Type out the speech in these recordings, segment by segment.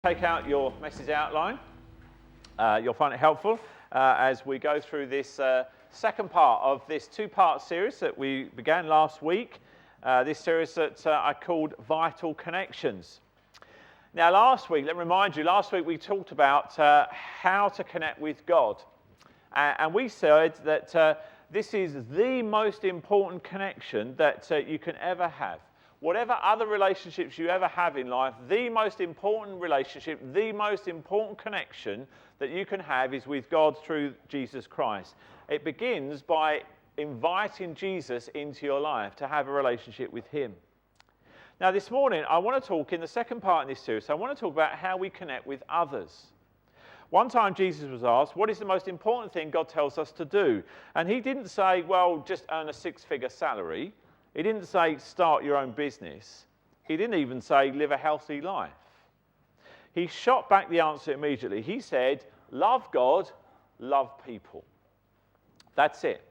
Take out your message outline. You'll find it helpful as we go through this second part of this two-part series that we began last week. This series that I called Vital Connections. Now last week, let me remind you, last week we talked about how to connect with God. And we said that this is the most important connection that you can ever have. Whatever other relationships you ever have in life, the most important relationship, the most important connection that you can have is with God through Jesus Christ. It begins by inviting Jesus into your life to have a relationship with him. Now this morning, I want to talk in the second part of this series, I want to talk about how we connect with others. One time Jesus was asked, what is the most important thing God tells us to do? And he didn't say, well, just earn a six-figure salary. He didn't say, start your own business. He didn't even say, live a healthy life. He shot back the answer immediately. He said, love God, love people. That's it.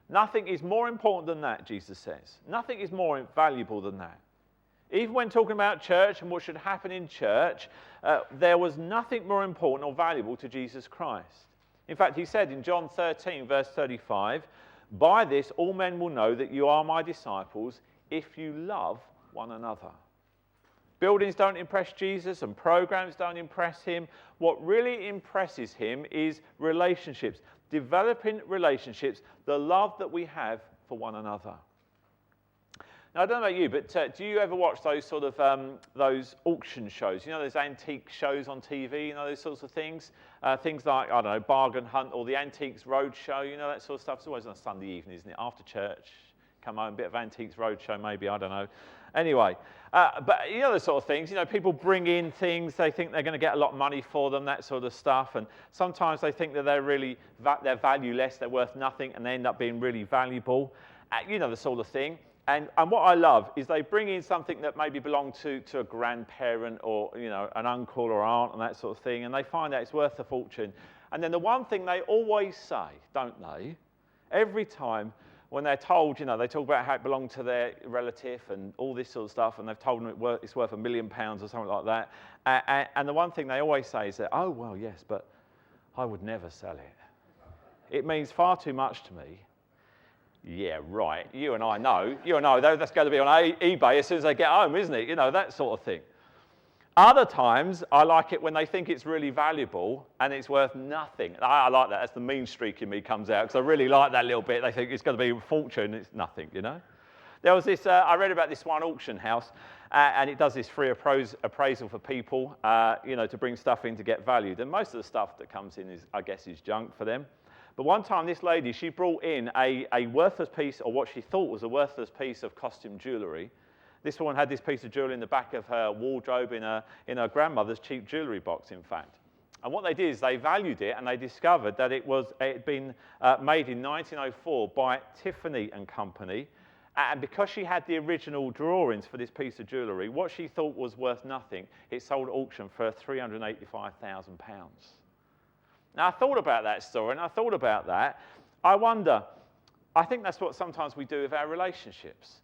Nothing is more important than that, Jesus says. Nothing is more valuable than that. Even when talking about church and what should happen in church, there was nothing more important or valuable to Jesus Christ. In fact, he said in John 13, verse 35, by this all men will know that you are my disciples if you love one another. Buildings don't impress Jesus and programs don't impress him. What really impresses him is relationships, developing relationships, the love that we have for one another. Now, I don't know about you, but do you ever watch those sort of those auction shows? You know, those antique shows on TV, you know, those sorts of things? Things like, I don't know, Bargain Hunt or the Antiques Roadshow, you know, that sort of stuff. It's always on a Sunday evening, isn't it? After church, come home, a bit of Antiques Roadshow maybe, I don't know. Anyway, but you know the sort of things, you know, people bring in things, they think they're going to get a lot of money for them, that sort of stuff, and sometimes they think that they're valueless, they're worth nothing, and they end up being really valuable. You know, the sort of thing. And what I love is they bring in something that maybe belonged to a grandparent or, you know, an uncle or aunt and that sort of thing, and they find out it's worth a fortune. And then the one thing they always say, don't they, every time when they're told, you know, they talk about how it belonged to their relative and all this sort of stuff, and they've told them it's worth £1 million or something like that. And the one thing they always say is that, oh, well, yes, but I would never sell it. It means far too much to me. Yeah, right. You and I know that's going to be on eBay as soon as they get home, isn't it? You know, that sort of thing. Other times, I like it when they think it's really valuable and it's worth nothing. I like that. That's the mean streak in me comes out because I really like that little bit. They think it's going to be a fortune. It's nothing, you know. There was this, I read about this one auction house and it does this free appraisal for people, you know, to bring stuff in to get valued. And most of the stuff that comes in is, I guess, is junk for them. But one time this lady, she brought in a worthless piece, or what she thought was a worthless piece of costume jewellery. This woman had this piece of jewellery in the back of her wardrobe in her grandmother's cheap jewellery box, in fact. And what they did is they valued it and they discovered that it had been made in 1904 by Tiffany and Company. And because she had the original drawings for this piece of jewellery, what she thought was worth nothing, it sold at auction for £385,000. Now, I thought about that story, and I thought about that. I wonder, I think that's what sometimes we do with our relationships.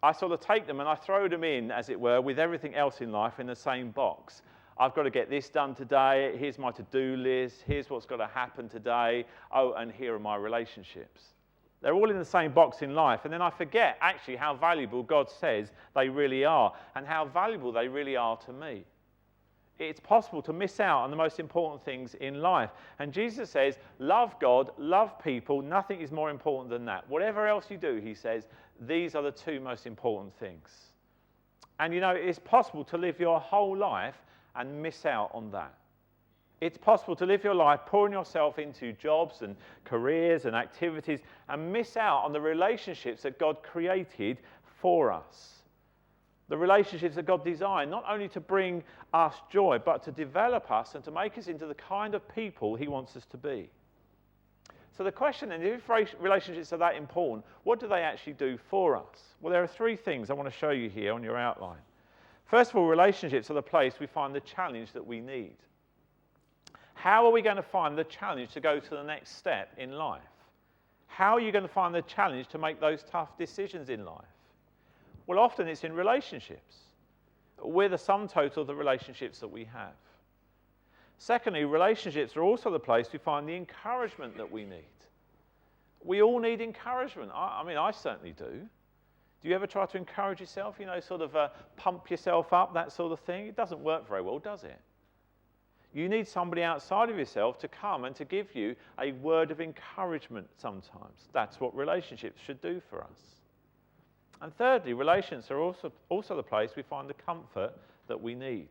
I sort of take them and I throw them in, as it were, with everything else in life in the same box. I've got to get this done today. Here's my to-do list. Here's what's got to happen today. Oh, and here are my relationships. They're all in the same box in life, and then I forget, actually, how valuable God says they really are and how valuable they really are to me. It's possible to miss out on the most important things in life. And Jesus says, love God, love people. Nothing is more important than that. Whatever else you do, he says, these are the two most important things. And you know, it's possible to live your whole life and miss out on that. It's possible to live your life pouring yourself into jobs and careers and activities and miss out on the relationships that God created for us. The relationships that God designed, not only to bring us joy, but to develop us and to make us into the kind of people he wants us to be. So the question then, if relationships are that important, what do they actually do for us? Well, there are three things I want to show you here on your outline. First of all, relationships are the place we find the challenge that we need. How are we going to find the challenge to go to the next step in life? How are you going to find the challenge to make those tough decisions in life? Well, often it's in relationships. We're the sum total of the relationships that we have. Secondly, relationships are also the place we find the encouragement that we need. We all need encouragement. I mean, I certainly do. Do you ever try to encourage yourself, sort of pump yourself up, that sort of thing? It doesn't work very well, does it? You need somebody outside of yourself to come and to give you a word of encouragement sometimes. That's what relationships should do for us. And thirdly, relations are also the place we find the comfort that we need.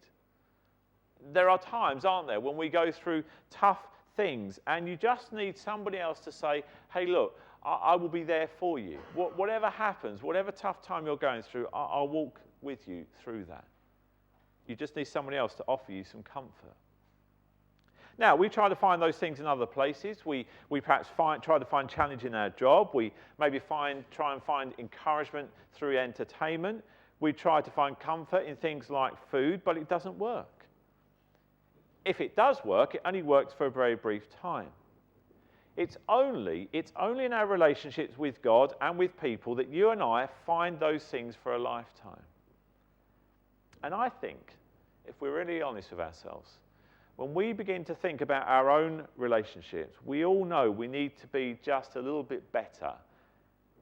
There are times, aren't there, when we go through tough things and you just need somebody else to say, hey, look, I will be there for you. Whatever happens, whatever tough time you're going through, I'll walk with you through that. You just need somebody else to offer you some comfort. Now, we try to find those things in other places. We perhaps try to find challenge in our job. We maybe try and find encouragement through entertainment. We try to find comfort in things like food, but it doesn't work. If it does work, it only works for a very brief time. It's only in our relationships with God and with people that you and I find those things for a lifetime. And I think, if we're really honest with ourselves, when we begin to think about our own relationships, we all know we need to be just a little bit better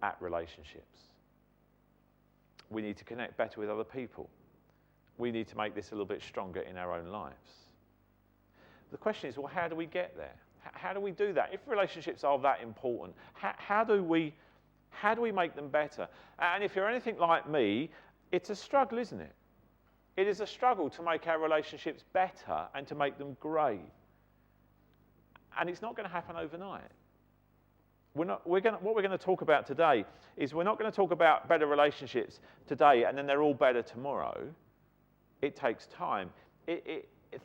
at relationships. We need to connect better with other people. We need to make this a little bit stronger in our own lives. The question is, well, how do we get there? How do we do that? If relationships are that important, how do we make them better? And if you're anything like me, it's a struggle, isn't it? It is a struggle to make our relationships better and to make them great. And it's not going to happen overnight. What we're going to talk about today is we're not going to talk about better relationships today and then they're all better tomorrow. It takes time.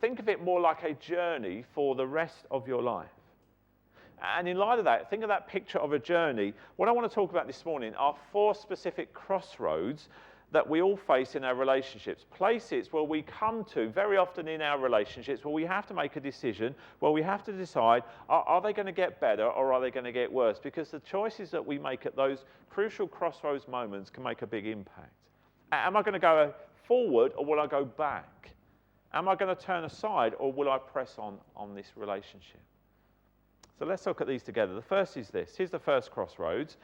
Think of it more like a journey for the rest of your life. And in light of that, think of that picture of a journey. What I want to talk about this morning are 4 specific crossroads that we all face in our relationships. Places where we come to very often in our relationships where we have to make a decision, where we have to decide, are they going to get better or are they going to get worse? Because the choices that we make at those crucial crossroads moments can make a big impact. Am I going to go forward or will I go back? Am I going to turn aside or will I press on this relationship? So let's look at these together. The first is this. Here's the first crossroads.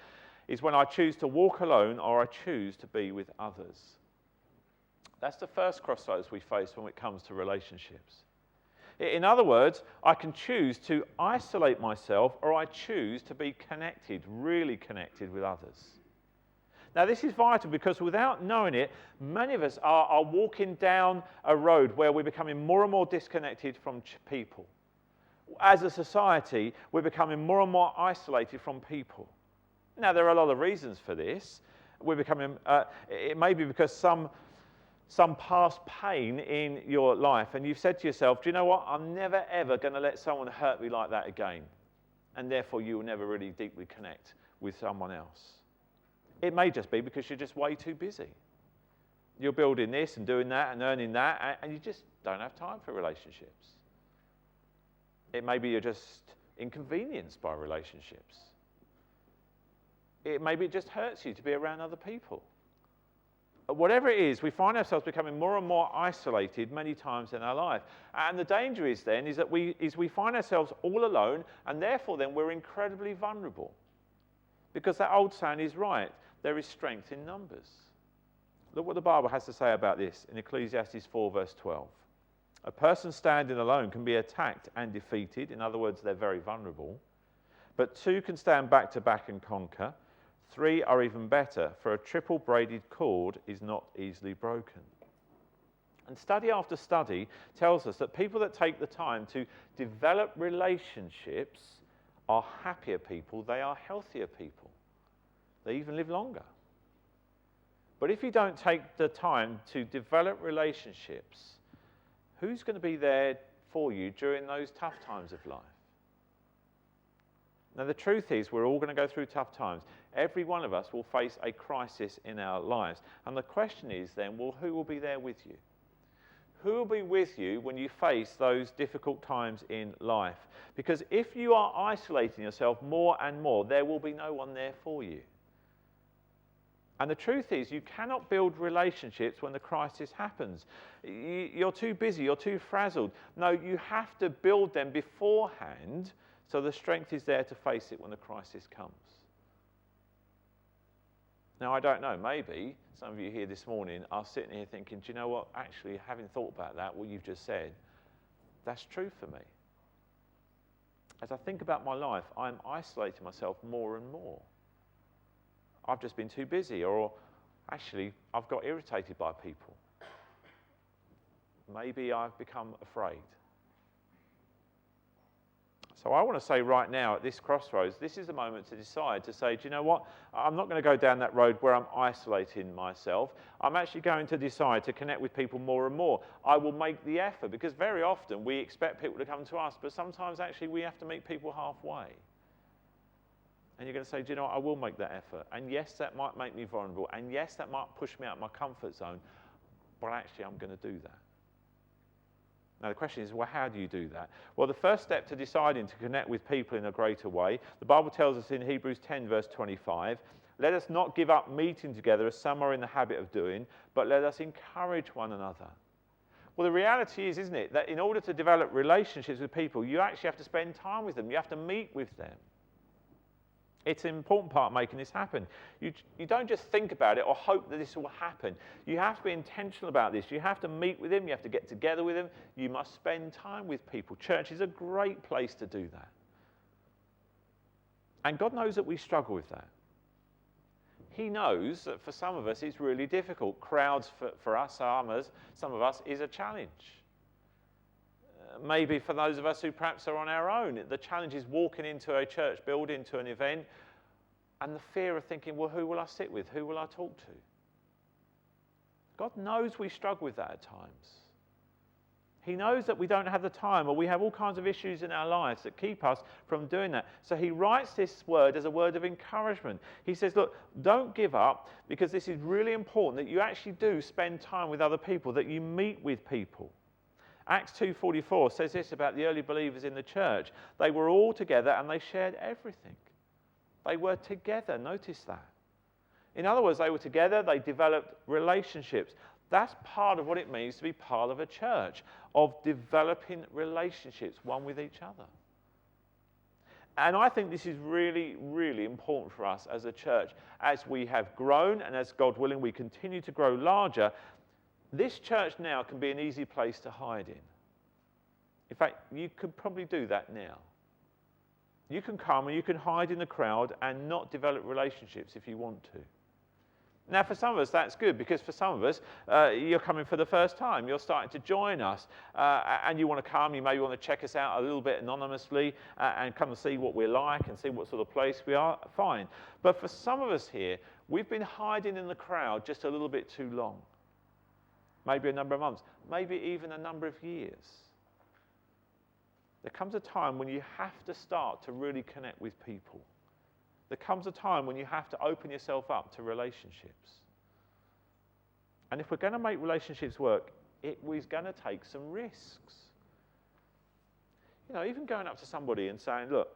Is when I choose to walk alone or I choose to be with others. That's the first crossroads we face when it comes to relationships. In other words, I can choose to isolate myself or I choose to be connected, really connected with others. Now this is vital because without knowing it, many of us are walking down a road where we're becoming more and more disconnected from people. As a society, we're becoming more and more isolated from people. Now, there are a lot of reasons for this. We're becoming, it may be because some past pain in your life, and you've said to yourself, do you know what? I'm never, ever going to let someone hurt me like that again. And therefore, you will never really deeply connect with someone else. It may just be because you're just way too busy. You're building this and doing that and earning that, and you just don't have time for relationships. It may be you're just inconvenienced by relationships. Maybe it just hurts you to be around other people. Whatever it is, we find ourselves becoming more and more isolated many times in our life. And the danger is then is that we find ourselves all alone, and therefore then we're incredibly vulnerable. Because that old saying is right, there is strength in numbers. Look what the Bible has to say about this in Ecclesiastes 4 verse 12. A person standing alone can be attacked and defeated. In other words, they're very vulnerable. But 2 can stand back to back and conquer. 3 are even better, for a triple braided cord is not easily broken. And study after study tells us that people that take the time to develop relationships are happier people, they are healthier people. They even live longer. But if you don't take the time to develop relationships, who's going to be there for you during those tough times of life? Now, the truth is we're all going to go through tough times. Every one of us will face a crisis in our lives. And the question is then, well, who will be there with you? Who will be with you when you face those difficult times in life? Because if you are isolating yourself more and more, there will be no one there for you. And the truth is, you cannot build relationships when the crisis happens. You're too busy, you're too frazzled. No, you have to build them beforehand so the strength is there to face it when the crisis comes. Now, I don't know, maybe some of you here this morning are sitting here thinking, do you know what, actually, having thought about that, what you've just said, that's true for me. As I think about my life, I'm isolating myself more and more. I've just been too busy, or actually, I've got irritated by people. Maybe I've become afraid. So I want to say right now at this crossroads, this is the moment to decide to say, do you know what? I'm not going to go down that road where I'm isolating myself. I'm actually going to decide to connect with people more and more. I will make the effort, because very often we expect people to come to us, but sometimes actually we have to meet people halfway. And you're going to say, do you know what? I will make that effort. And yes, that might make me vulnerable. And yes, that might push me out of my comfort zone. But actually, I'm going to do that. Now, the question is, well, how do you do that? Well, the first step to deciding to connect with people in a greater way, the Bible tells us in Hebrews 10, verse 25, let us not give up meeting together as some are in the habit of doing, but let us encourage one another. Well, the reality is, isn't it, that in order to develop relationships with people, you actually have to spend time with them. You have to meet with them. It's an important part of making this happen. You don't just think about it or hope that this will happen. You have to be intentional about this. You have to meet with them. You have to get together with them. You must spend time with people. Church is a great place to do that. And God knows that we struggle with that. He knows that for some of us it's really difficult. Crowds for us, some of us, is a challenge. Maybe for those of us who perhaps are on our own, the challenge is walking into a church building, to an event, and the fear of thinking, well, who will I sit with? Who will I talk to? God knows we struggle with that at times. He knows that we don't have the time, or we have all kinds of issues in our lives that keep us from doing that. So he writes this word as a word of encouragement. He says, look, don't give up, because this is really important that you actually do spend time with other people, that you meet with people. Acts 2:44 says this about the early believers in the church. They were all together and they shared everything. They were together, notice that. In other words, they were together, they developed relationships. That's part of what it means to be part of a church, of developing relationships, one with each other. And I think this is really, really important for us as a church. As we have grown, and as God willing we continue to grow larger, this church now can be an easy place to hide in. In fact, you could probably do that now. You can come and you can hide in the crowd and not develop relationships if you want to. Now, for some of us, that's good, because for some of us, you're coming for the first time. You're starting to join us, and you want to come. You maybe want to check us out a little bit anonymously and come and see what we're like and see what sort of place we are. Fine. But for some of us here, we've been hiding in the crowd just a little bit too long. Maybe a number of months, maybe even a number of years. There comes a time when you have to start to really connect with people. There comes a time when you have to open yourself up to relationships. And if we're going to make relationships work, it is going to take some risks. You know, even going up to somebody and saying, look,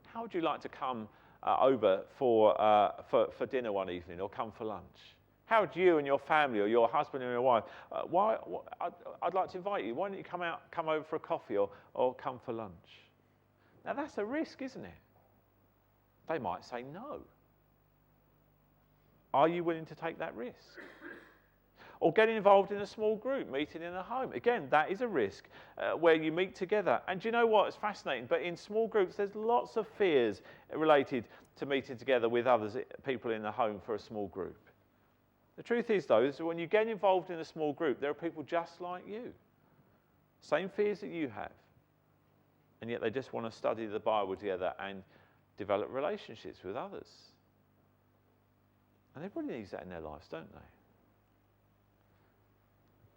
how would you like to come over for dinner one evening, or come for lunch? How would you and your family, or your husband and your wife, I'd like to invite you. Why don't you come over for a coffee, or come for lunch? Now, that's a risk, isn't it? They might say no. Are you willing to take that risk? Or getting involved in a small group, meeting in a home. Again, that is a risk where you meet together. And do you know what? It's fascinating. But in small groups, there's lots of fears related to meeting together with others, people in the home for a small group. The truth is, though, is that when you get involved in a small group, there are people just like you. Same fears that you have. And yet they just want to study the Bible together and develop relationships with others. And everybody needs that in their lives, don't they?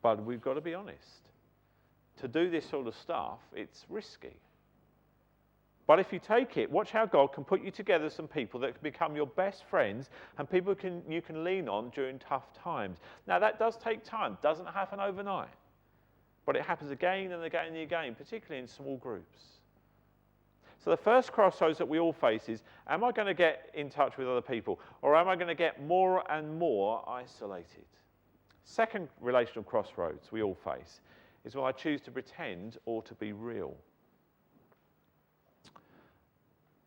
But we've got to be honest. To do this sort of stuff, it's risky. But if you take it, watch how God can put you together with some people that can become your best friends and people you can lean on during tough times. Now, that does take time. Doesn't happen overnight. But it happens again and again and again, particularly in small groups. So the first crossroads that we all face is, am I going to get in touch with other people, or am I going to get more and more isolated? Second relational crossroads we all face is, will I choose to pretend or to be real?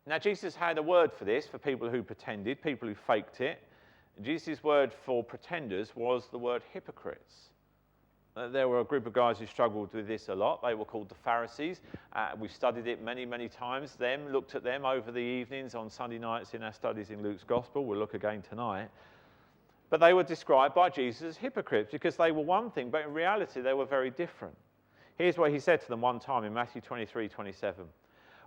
Now, Jesus had a word for this, for people who pretended, people who faked it. Jesus' word for pretenders was the word hypocrites. There were a group of guys who struggled with this a lot. They were called the Pharisees. We've studied it many, many times. Looked at them over the evenings on Sunday nights in our studies in Luke's Gospel. We'll look again tonight. But they were described by Jesus as hypocrites because they were one thing, but in reality they were very different. Here's what he said to them one time in Matthew 23:27.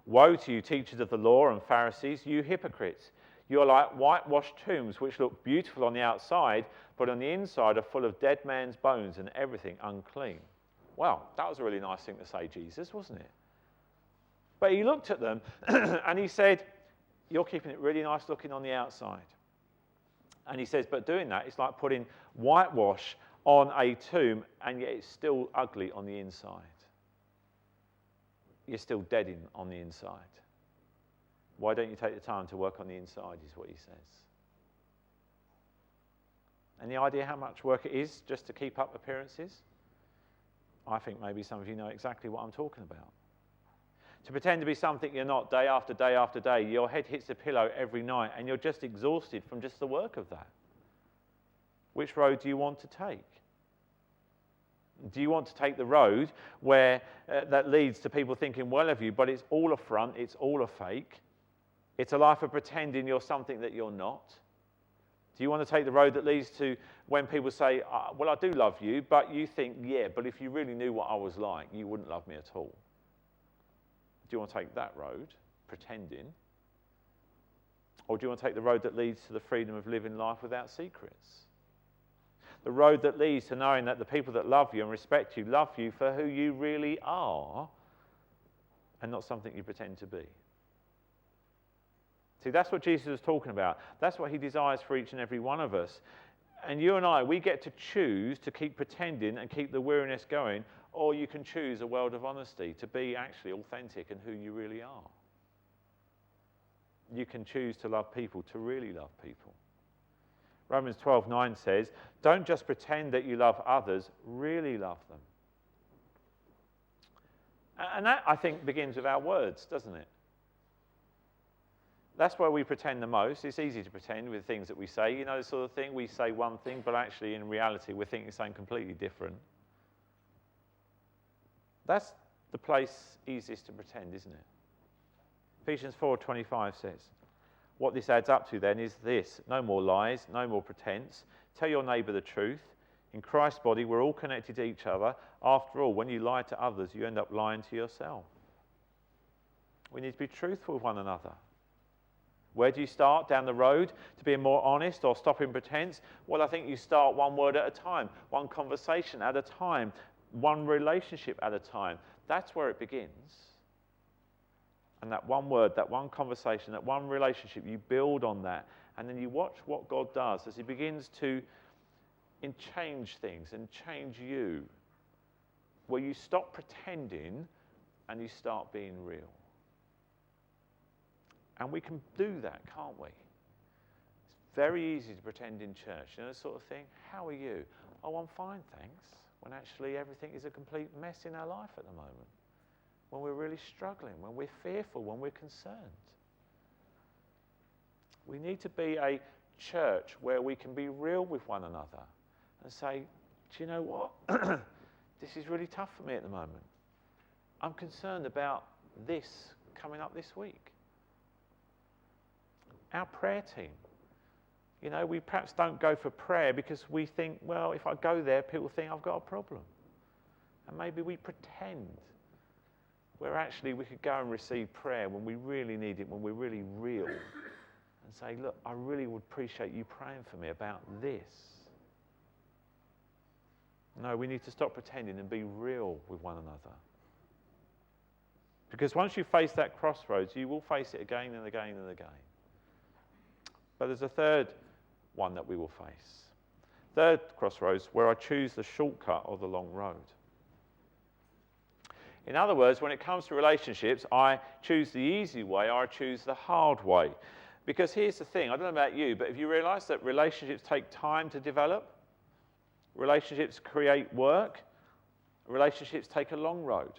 Woe to you, teachers of the law and Pharisees, you hypocrites! You are like whitewashed tombs, which look beautiful on the outside, but on the inside are full of dead man's bones and everything unclean. Well, that was a really nice thing to say, Jesus, wasn't it? But he looked at them and he said, you're keeping it really nice looking on the outside. And he says, but doing that, it's like putting whitewash on a tomb, and yet it's still ugly on the inside. You're still dead on the inside. Why don't you take the time to work on the inside, is what he says. Any idea how much work it is just to keep up appearances? I think maybe some of you know exactly what I'm talking about. To pretend to be something you're not day after day after day, your head hits the pillow every night and you're just exhausted from just the work of that. Which road do you want to take? Do you want to take the road where that leads to people thinking well of you, but it's all a front, it's all a fake? It's a life of pretending you're something that you're not. Do you want to take the road that leads to when people say, well, I do love you, but you think, yeah, but if you really knew what I was like, you wouldn't love me at all? Do you want to take that road, pretending? Or do you want to take the road that leads to the freedom of living life without secrets? The road that leads to knowing that the people that love you and respect you love you for who you really are and not something you pretend to be. See, that's what Jesus was talking about. That's what he desires for each and every one of us. And you and I, we get to choose to keep pretending and keep the weariness going, or you can choose a world of honesty, to be actually authentic in who you really are. You can choose to love people, to really love people. Romans 12:9 says, don't just pretend that you love others, really love them. And that, I think, begins with our words, doesn't it? That's where we pretend the most. It's easy to pretend with things that we say. You know, the sort of thing, we say one thing, but actually in reality we're thinking something completely different. That's the place easiest to pretend, isn't it? Ephesians 4:25 says, what this adds up to then is this: no more lies, no more pretense. Tell your neighbour the truth. In Christ's body, we're all connected to each other. After all, when you lie to others, you end up lying to yourself. We need to be truthful with one another. Where do you start down the road to being more honest or stopping pretense? Well, I think you start one word at a time, one conversation at a time, one relationship at a time. That's where it begins. And that one word, that one conversation, that one relationship, you build on that. And then you watch what God does as he begins to change things and change you. Where you stop pretending and you start being real. And we can do that, can't we? It's very easy to pretend in church, you know, the sort of thing. How are you? Oh, I'm fine, thanks. When actually everything is a complete mess in our life at the moment. When we're really struggling, when we're fearful, when we're concerned. We need to be a church where we can be real with one another and say, do you know what? This is really tough for me at the moment. I'm concerned about this coming up this week. Our prayer team, you know, we perhaps don't go for prayer because we think, well, if I go there, people think I've got a problem. And maybe we pretend where actually we could go and receive prayer when we really need it, when we're really real, and say, look, I really would appreciate you praying for me about this. No, we need to stop pretending and be real with one another. Because once you face that crossroads, you will face it again and again and again. But there's a third one that we will face. Third crossroads, where I choose the shortcut or the long road. In other words, when it comes to relationships, I choose the easy way or I choose the hard way. Because here's the thing, I don't know about you, but have you realised that relationships take time to develop? Relationships create work. Relationships take a long road.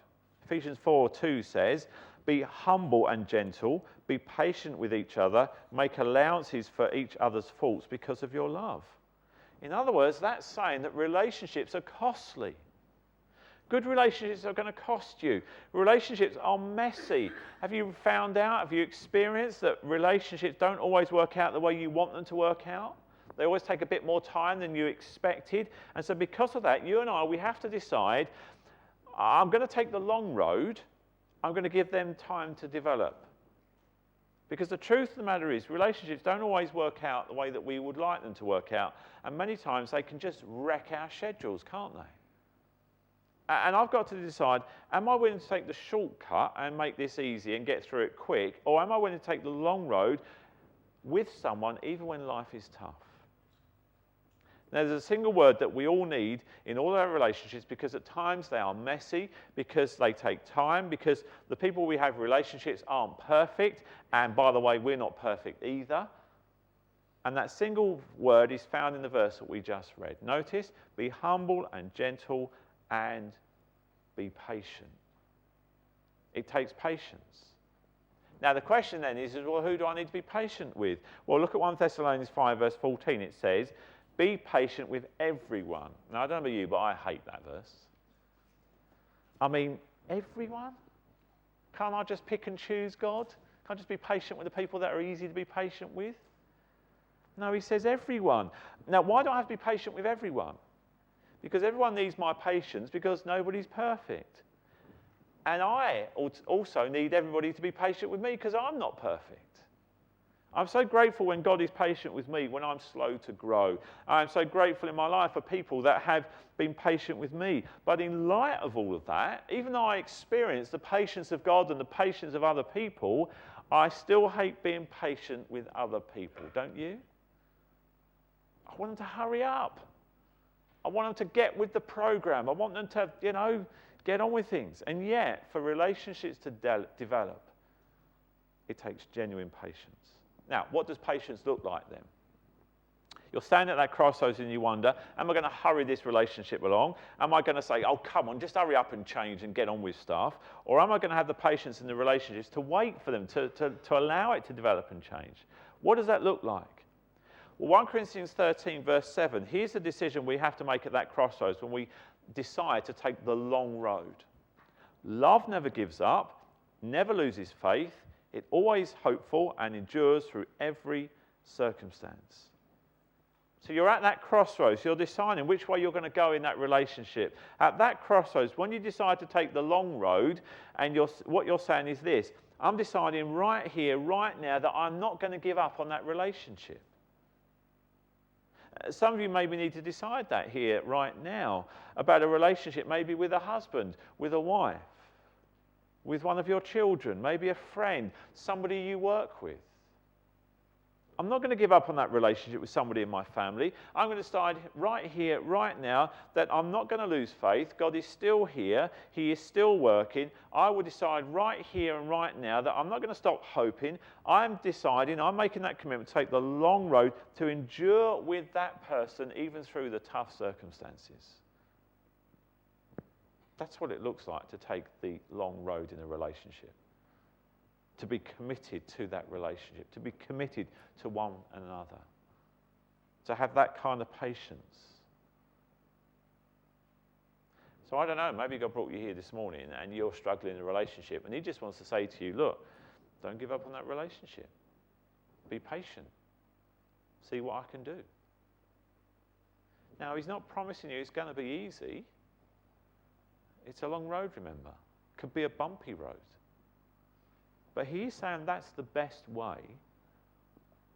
Ephesians 4:2 says, be humble and gentle, be patient with each other, make allowances for each other's faults because of your love. In other words, that's saying that relationships are costly. Good relationships are going to cost you. Relationships are messy. Have you found out, have you experienced that relationships don't always work out the way you want them to work out? They always take a bit more time than you expected. And so because of that, you and I, we have to decide, I'm going to take the long road. I'm going to give them time to develop. Because the truth of the matter is, relationships don't always work out the way that we would like them to work out. And many times they can just wreck our schedules, can't they? And I've got to decide, am I willing to take the shortcut and make this easy and get through it quick? Or am I willing to take the long road with someone even when life is tough? Now, there's a single word that we all need in all our relationships because at times they are messy, because they take time, because the people we have relationships aren't perfect. And by the way, we're not perfect either. And that single word is found in the verse that we just read. Notice, be humble and gentle and be patient. It takes patience. Now, the question then is, well, who do I need to be patient with? Well, look at 1 Thessalonians 5, verse 14. It says, be patient with everyone. Now, I don't know about you, but I hate that verse. I mean, everyone? Can't I just pick and choose, God? Can't I just be patient with the people that are easy to be patient with? No, he says everyone. Now, why do I have to be patient with everyone? Because everyone needs my patience because nobody's perfect. And I also need everybody to be patient with me because I'm not perfect. I'm so grateful when God is patient with me when I'm slow to grow. I'm so grateful in my life for people that have been patient with me. But in light of all of that, even though I experience the patience of God and the patience of other people, I still hate being patient with other people, don't you? I want them to hurry up. I want them to get with the program. I want them to, get on with things. And yet, for relationships to develop, it takes genuine patience. Now, what does patience look like then? You're standing at that crossroads and you wonder, am I going to hurry this relationship along? Am I going to say, oh, come on, just hurry up and change and get on with stuff? Or am I going to have the patience in the relationships to wait for them, to allow it to develop and change? What does that look like? Well, 1 Corinthians 13, verse 7, here's the decision we have to make at that crossroads when we decide to take the long road. Love never gives up, never loses faith. It's always hopeful and endures through every circumstance. So you're at that crossroads. You're deciding which way you're going to go in that relationship. At that crossroads, when you decide to take the long road, and what you're saying is this, I'm deciding right here, right now, that I'm not going to give up on that relationship. Some of you maybe need to decide that here, right now, about a relationship, maybe with a husband, with a wife, with one of your children, maybe a friend, somebody you work with. I'm not going to give up on that relationship with somebody in my family. I'm going to decide right here, right now, that I'm not going to lose faith. God is still here. He is still working. I will decide right here and right now that I'm not going to stop hoping. I'm deciding, I'm making that commitment to take the long road to endure with that person even through the tough circumstances. That's what it looks like to take the long road in a relationship. To be committed to that relationship, to be committed to one another, to have that kind of patience. So I don't know, maybe God brought you here this morning and you're struggling in a relationship and he just wants to say to you, look, don't give up on that relationship. Be patient. See what I can do. Now, he's not promising you it's going to be easy. It's a long road, remember. It could be a bumpy road. But he's saying that's the best way.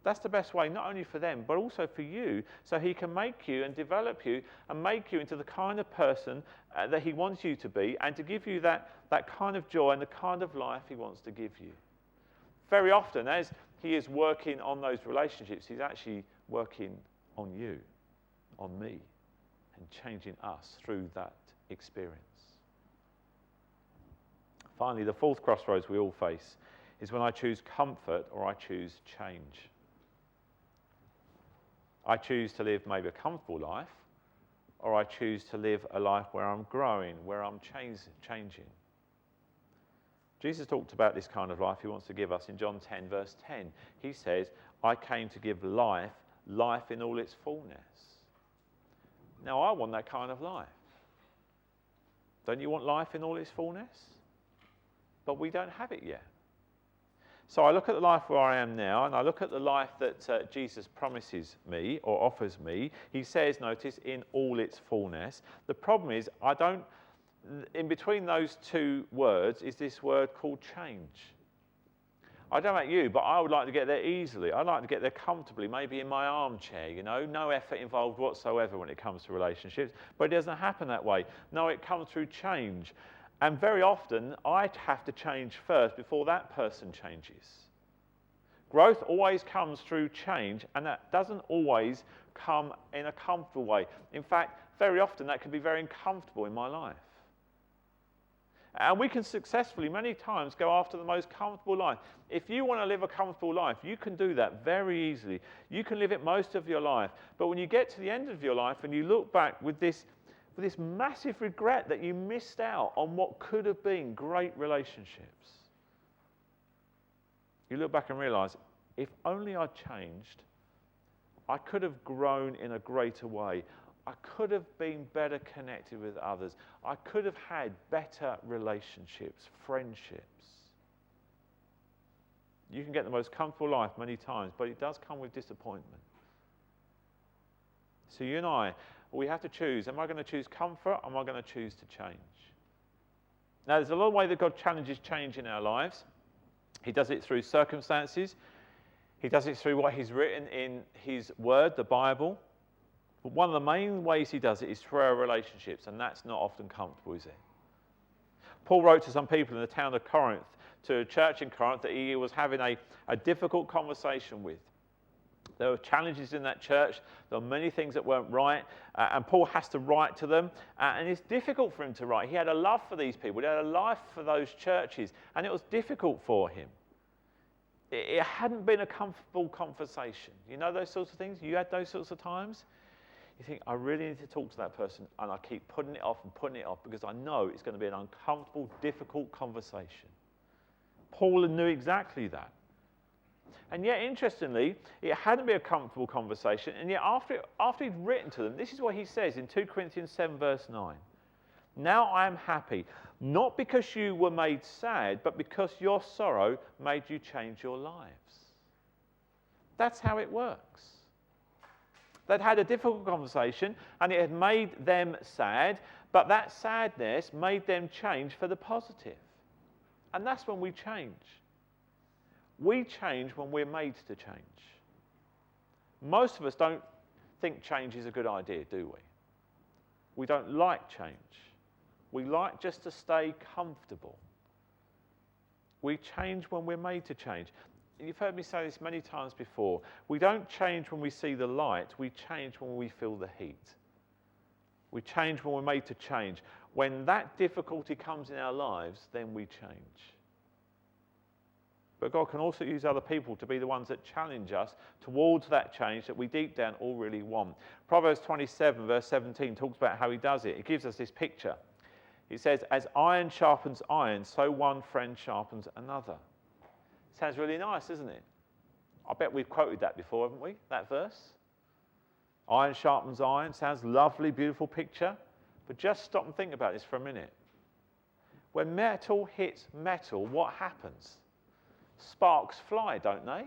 That's the best way, not only for them, but also for you, so he can make you and develop you and make you into the kind of person that he wants you to be and to give you that kind of joy and the kind of life he wants to give you. Very often, as he is working on those relationships, he's actually working on you, on me, and changing us through that experience. Finally, the fourth crossroads we all face is when I choose comfort or I choose change. I choose to live maybe a comfortable life, or I choose to live a life where I'm growing, where I'm changing. Jesus talked about this kind of life he wants to give us in John 10, verse 10. He says, I came to give life, life in all its fullness. Now, I want that kind of life. Don't you want life in all its fullness? But we don't have it yet. So I look at the life where I am now, and I look at the life that Jesus promises me or offers me. He says, notice, in all its fullness. The problem is, in between those two words is this word called change. I don't know about you, but I would like to get there easily. I'd like to get there comfortably, maybe in my armchair, no effort involved whatsoever when it comes to relationships. But it doesn't happen that way. No, it comes through change. And very often, I have to change first before that person changes. Growth always comes through change, and that doesn't always come in a comfortable way. In fact, very often that can be very uncomfortable in my life. And we can successfully, many times, go after the most comfortable life. If you want to live a comfortable life, you can do that very easily. You can live it most of your life. But when you get to the end of your life and you look back with this massive regret that you missed out on what could have been great relationships, you look back and realize, if only I'd changed, I could have grown in a greater way. I could have been better connected with others. I could have had better relationships, friendships. You can get the most comfortable life many times, but it does come with disappointment. So you and I, we have to choose. Am I going to choose comfort, or am I going to choose to change? Now, there's a lot of ways that God challenges change in our lives. He does it through circumstances. He does it through what he's written in his word, the Bible. But one of the main ways he does it is through our relationships, and that's not often comfortable, is it? Paul wrote to some people in the town of Corinth, to a church in Corinth that he was having a difficult conversation with. There were challenges in that church. There were many things that weren't right, and Paul has to write to them, and it's difficult for him to write. He had a love for these people. He had a life for those churches, and it was difficult for him. It hadn't been a comfortable conversation. You know those sorts of things? You had those sorts of times? You think, I really need to talk to that person, and I keep putting it off because I know it's going to be an uncomfortable, difficult conversation. Paul knew exactly that. And yet, interestingly, it hadn't been a comfortable conversation, and yet after he'd written to them, this is what he says in 2 Corinthians 7, verse 9. Now I am happy, not because you were made sad, but because your sorrow made you change your lives. That's how it works. They'd had a difficult conversation, and it had made them sad, but that sadness made them change for the positive. And that's when we change. We change when we're made to change. Most of us don't think change is a good idea, do we? We don't like change. We like just to stay comfortable. We change when we're made to change. You've heard me say this many times before. We don't change when we see the light. We change when we feel the heat. We change when we're made to change. When that difficulty comes in our lives, then we change. But God can also use other people to be the ones that challenge us towards that change that we deep down all really want. Proverbs 27, verse 17, talks about how he does it. It gives us this picture. It says, as iron sharpens iron, so one friend sharpens another. Sounds really nice, doesn't it? I bet we've quoted that before, haven't we? That verse. Iron sharpens iron. Sounds lovely, beautiful picture. But just stop and think about this for a minute. When metal hits metal, what happens? Sparks fly, don't they?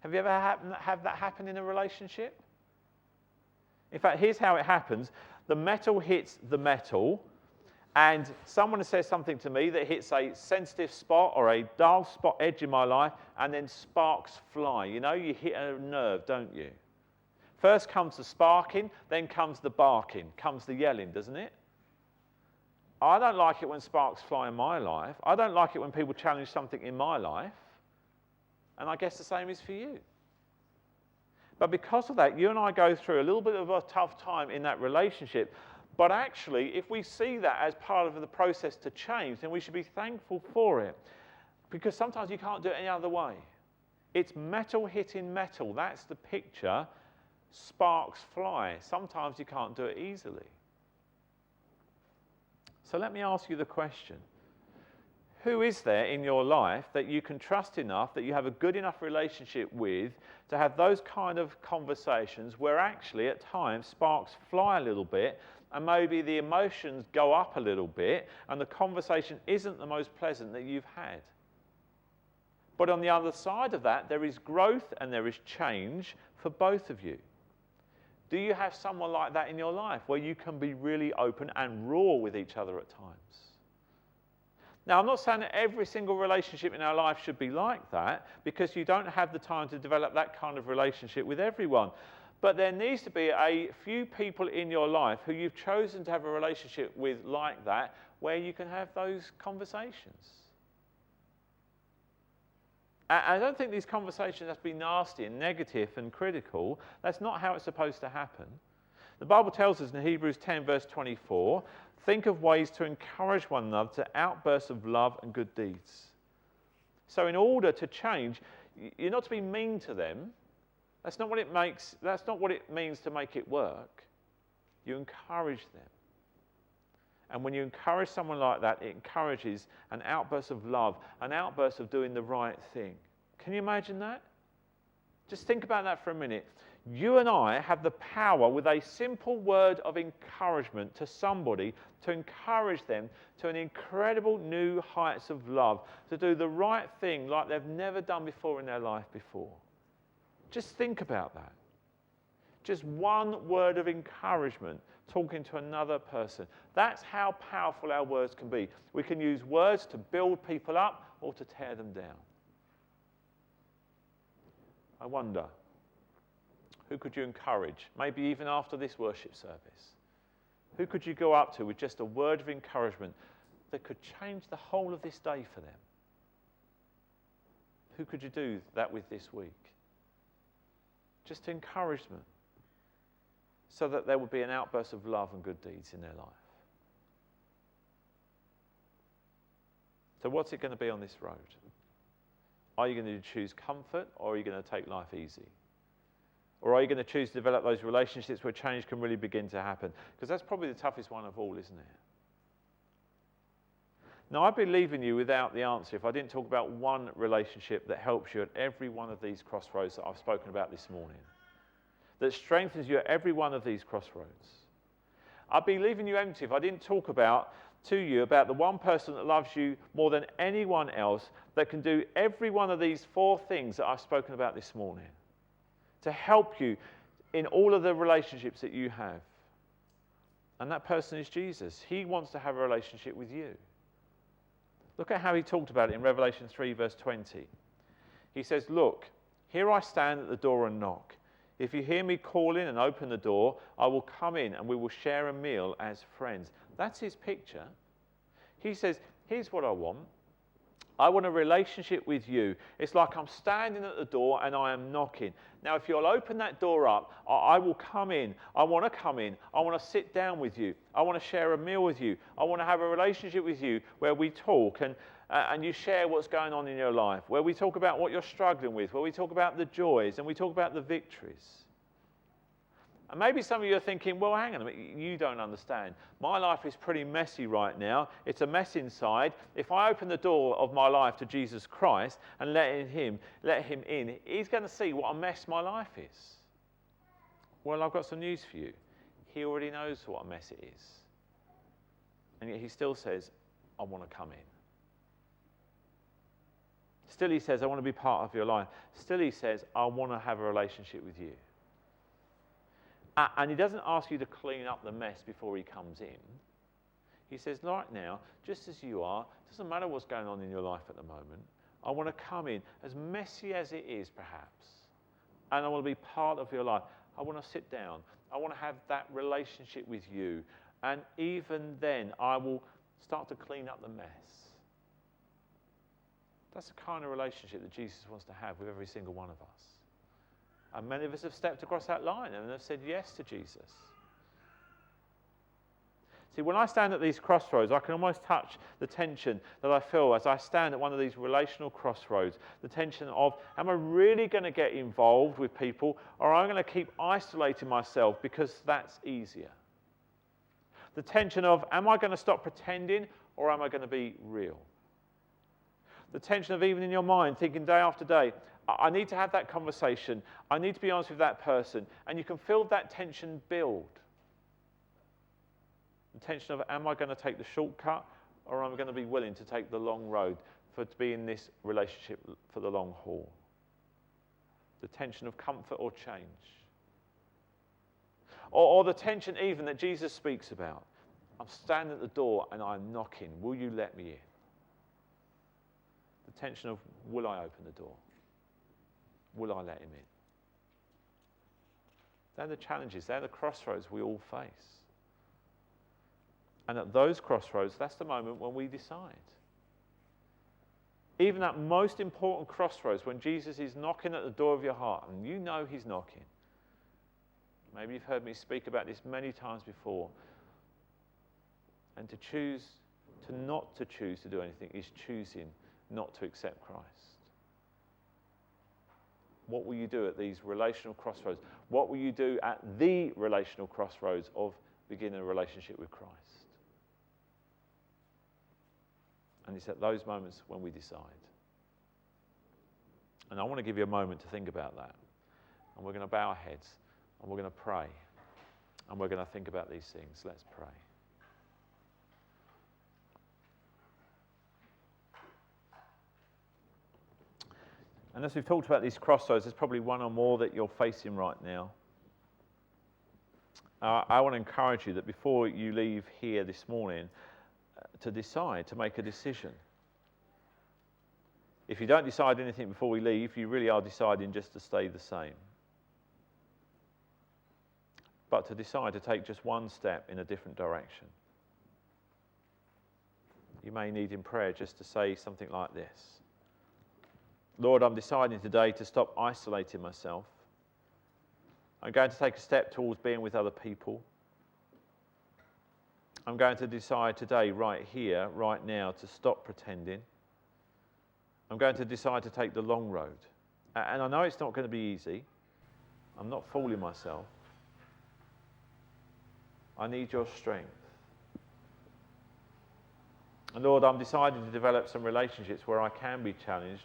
Have you ever had that happen in a relationship? In fact, here's how it happens. The metal hits the metal, and someone says something to me that hits a sensitive spot or a dull spot edge in my life, and then sparks fly. You know, you hit a nerve, don't you? First comes the sparking, then comes the barking, comes the yelling, doesn't it? I don't like it when sparks fly in my life. I don't like it when people challenge something in my life. And I guess the same is for you. But because of that, you and I go through a little bit of a tough time in that relationship. But actually, if we see that as part of the process to change, then we should be thankful for it. Because sometimes you can't do it any other way. It's metal hitting metal. That's the picture. Sparks fly. Sometimes you can't do it easily. So let me ask you the question. Who is there in your life that you can trust enough, that you have a good enough relationship with, to have those kind of conversations where actually at times sparks fly a little bit and maybe the emotions go up a little bit and the conversation isn't the most pleasant that you've had? But on the other side of that, there is growth and there is change for both of you. Do you have someone like that in your life where you can be really open and raw with each other at times? Now, I'm not saying that every single relationship in our life should be like that, because you don't have the time to develop that kind of relationship with everyone. But there needs to be a few people in your life who you've chosen to have a relationship with like that, where you can have those conversations. I don't think these conversations have to be nasty and negative and critical. That's not how it's supposed to happen. The Bible tells us in Hebrews 10, verse 24, think of ways to encourage one another to outbursts of love and good deeds. So in order to change, you're not to be mean to them. That's not what it means to make it work. You encourage them. And when you encourage someone like that, it encourages an outburst of love, an outburst of doing the right thing. Can you imagine that? Just think about that for a minute. You and I have the power with a simple word of encouragement to somebody to encourage them to an incredible new heights of love, to do the right thing like they've never done before in their life before. Just think about that. Just one word of encouragement talking to another person. That's how powerful our words can be. We can use words to build people up or to tear them down. I wonder, who could you encourage, maybe even after this worship service? Who could you go up to with just a word of encouragement that could change the whole of this day for them? Who could you do that with this week? Just encouragement, so that there would be an outburst of love and good deeds in their life. So what's it going to be on this road? Are you going to choose comfort, or are you going to take life easy? Or are you going to choose to develop those relationships where change can really begin to happen? Because that's probably the toughest one of all, isn't it? Now, I'd be leaving you without the answer if I didn't talk about one relationship that helps you at every one of these crossroads that I've spoken about this morning, that strengthens you at every one of these crossroads. I'd be leaving you empty if I didn't talk to you about the one person that loves you more than anyone else, that can do every one of these four things that I've spoken about this morning to help you in all of the relationships that you have. And that person is Jesus. He wants to have a relationship with you. Look at how he talked about it in Revelation 3, verse 20. He says, look, here I stand at the door and knock. If you hear me calling and open the door, I will come in and we will share a meal as friends. That's his picture. He says, here's what I want. I want a relationship with you. It's like I'm standing at the door and I am knocking. Now, if you'll open that door up, I will come in. I want to come in. I want to sit down with you. I want to share a meal with you. I want to have a relationship with you where we talk and you share what's going on in your life, where we talk about what you're struggling with, where we talk about the joys and we talk about the victories. And maybe some of you are thinking, well, hang on a minute, you don't understand. My life is pretty messy right now. It's a mess inside. If I open the door of my life to Jesus Christ and let him in, he's going to see what a mess my life is. Well, I've got some news for you. He already knows what a mess it is. And yet he still says, I want to come in. Still he says, I want to be part of your life. Still he says, I want to have a relationship with you. And he doesn't ask you to clean up the mess before he comes in. He says, right now, just as you are, doesn't matter what's going on in your life at the moment, I want to come in, as messy as it is perhaps, and I want to be part of your life. I want to sit down. I want to have that relationship with you. And even then, I will start to clean up the mess. That's the kind of relationship that Jesus wants to have with every single one of us. And many of us have stepped across that line and have said yes to Jesus. See, when I stand at these crossroads, I can almost touch the tension that I feel as I stand at one of these relational crossroads. The tension of, am I really going to get involved with people, or am I going to keep isolating myself because that's easier? The tension of, am I going to stop pretending, or am I going to be real? The tension of, even in your mind, thinking day after day, I need to have that conversation. I need to be honest with that person. And you can feel that tension build. The tension of, am I going to take the shortcut, or am I going to be willing to take the long road to be in this relationship for the long haul? The tension of comfort or change. Or the tension even that Jesus speaks about. I'm standing at the door and I'm knocking. Will you let me in? The tension of, will I open the door? Will I let him in? They're the challenges. They're the crossroads we all face. And at those crossroads, that's the moment when we decide. Even that most important crossroads, when Jesus is knocking at the door of your heart, and you know he's knocking. Maybe you've heard me speak about this many times before. And to choose, not to choose to do anything, is choosing not to accept Christ. What will you do at these relational crossroads? What will you do at the relational crossroads of beginning a relationship with Christ? And it's at those moments when we decide. And I want to give you a moment to think about that. And we're going to bow our heads, and we're going to pray. And we're going to think about these things. Let's pray. And as we've talked about these crossroads, there's probably one or more that you're facing right now. I want to encourage you that before you leave here this morning, to decide, to make a decision. If you don't decide anything before we leave, you really are deciding just to stay the same. But to decide to take just one step in a different direction. You may need in prayer just to say something like this. Lord, I'm deciding today to stop isolating myself. I'm going to take a step towards being with other people. I'm going to decide today, right here, right now, to stop pretending. I'm going to decide to take the long road. And I know it's not going to be easy. I'm not fooling myself. I need your strength. And Lord, I'm deciding to develop some relationships where I can be challenged,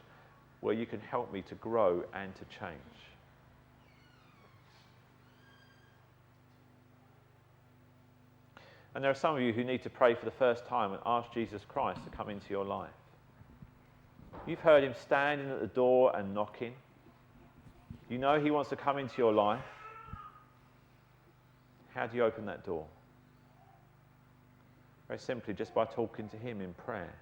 where you can help me to grow and to change. And there are some of you who need to pray for the first time and ask Jesus Christ to come into your life. You've heard him standing at the door and knocking. You know he wants to come into your life. How do you open that door? Very simply, just by talking to him in prayer.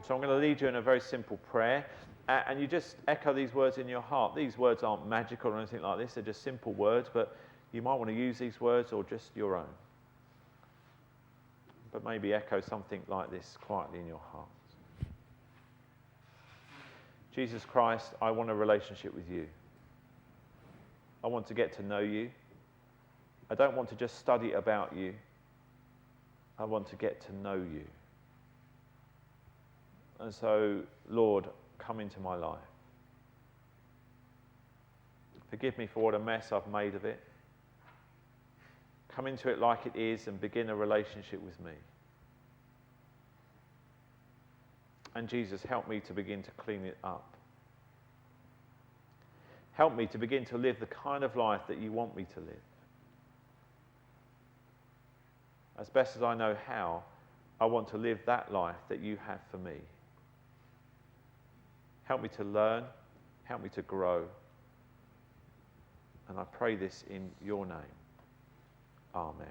So I'm going to lead you in a very simple prayer, and you just echo these words in your heart. These words aren't magical or anything like this. They're just simple words, but you might want to use these words or just your own. But maybe echo something like this quietly in your heart. Jesus Christ, I want a relationship with you. I want to get to know you. I don't want to just study about you. I want to get to know you. And so, Lord, come into my life. Forgive me for what a mess I've made of it. Come into it like it is and begin a relationship with me. And Jesus, help me to begin to clean it up. Help me to begin to live the kind of life that you want me to live. As best as I know how, I want to live that life that you have for me. Help me to learn. Help me to grow. And I pray this in your name. Amen.